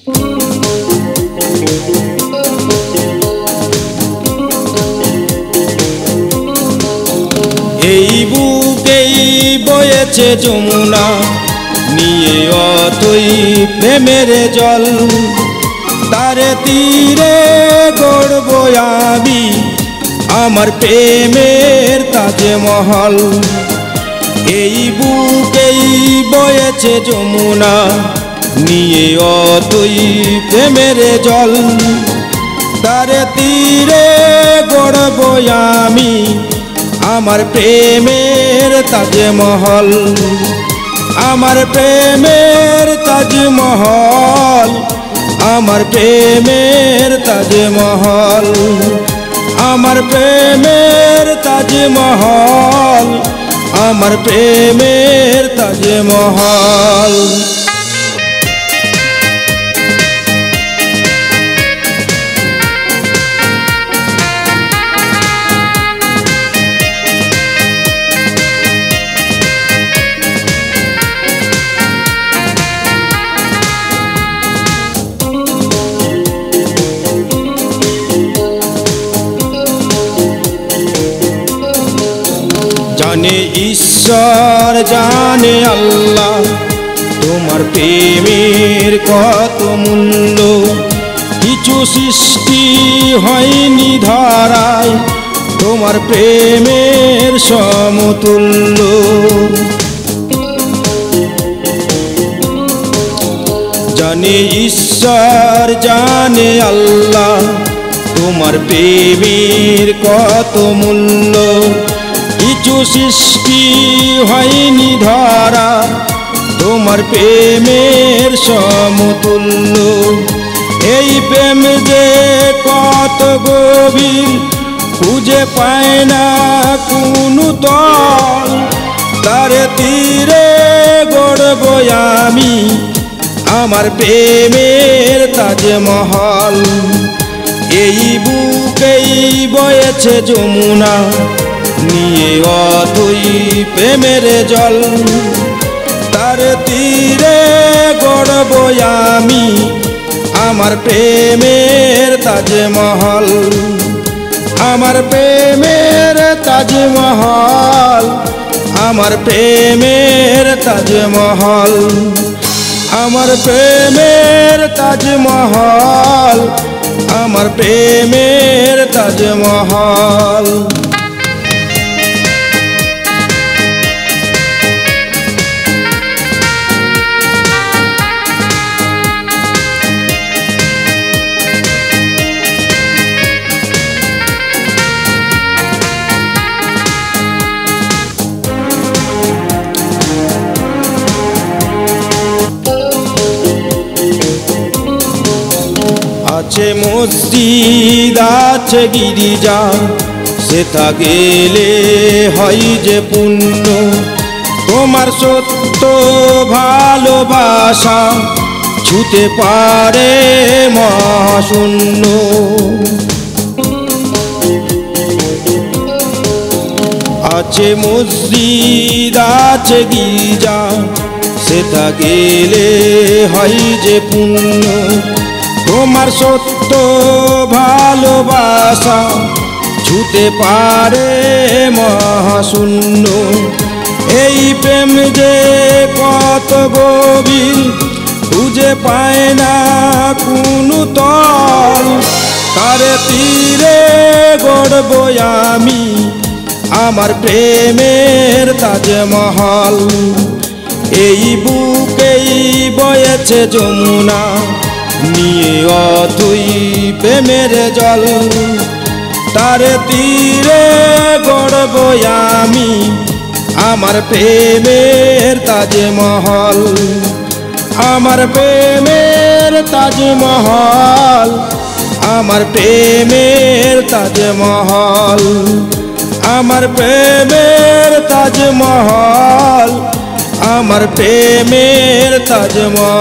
এই বুকেই বয়েছে যমুনা, নিয়ে অতই প্রেমের জল। তারে তীরে গড়ব আমি আমার প্রেমের তাজমহল। এই বুকেই বয়েছে যমুনা, নিয়ে অতই প্রেমের জল। তারে তীরে গড়ব আমি আমার প্রেমের তাজমহল। আমার প্রেমের তাজমহল, আমার প্রেমের তাজমহল, আমার প্রেমের তাজমহল, আমার প্রেমের তাজমহল। জানে ঈশ্বর জানে আল্লাহ, তোমার প্রেমের কত মূল্য। কিছু সৃষ্টি হয়নি ধরায় তোমার প্রেমের সমতুল্য। জানে ঈশ্বর জানে আল্লাহ, তোমার প্রেমের কত মূল্য। কিছু সৃষ্টি হয়নি ধরা তোমার প্রেমের সমতুল্য। এই প্রেম যে কত গভীর খুঁজে পায় না কোনো তল। তার তীরে গড়ব আমি আমার প্রেমের তাজমহল। এই বুকেই বয়েছে যমুনা, নিয়ে অতই প্রেমের জল। তার তীরে গড়ব আমি আমার প্রেমের তাজমহল। আমার প্রেমের তাজমহল, আমার প্রেমের তাজমহল, আমার প্রেমের তাজমহল, আমার প্রেমের তাজমহল। আছে মসজিদ আছে গিরিজা, সেথা গেলে হয় যে পুণ্য। তোমার সত্য ভালোবাসা ছুতে পারে মহাশূন্য। আছে মসজিদ আছে গিরিজা, সেথা গেলে হয় যে পুণ্য। তোমার সত্য ভালোবাসা ছুতে পারে মহাশূন্য। এই প্রেম যে কত গভীর খুঁজে পায় না কোনো তল। তার তীরে গড়ব আমি আমার প্রেমের তাজমহল। এই বুকেই বয়েছে যমুনা, নিয়ে অতই প্রেমের জল। তার তীরে গড়ব আমি আমার প্রেমের তাজমহল। আমার প্রেমের তাজমহল, আমার প্রেমের তাজমহল, আমার প্রেমের তাজমহল, আমার প্রেমের তাজমহল।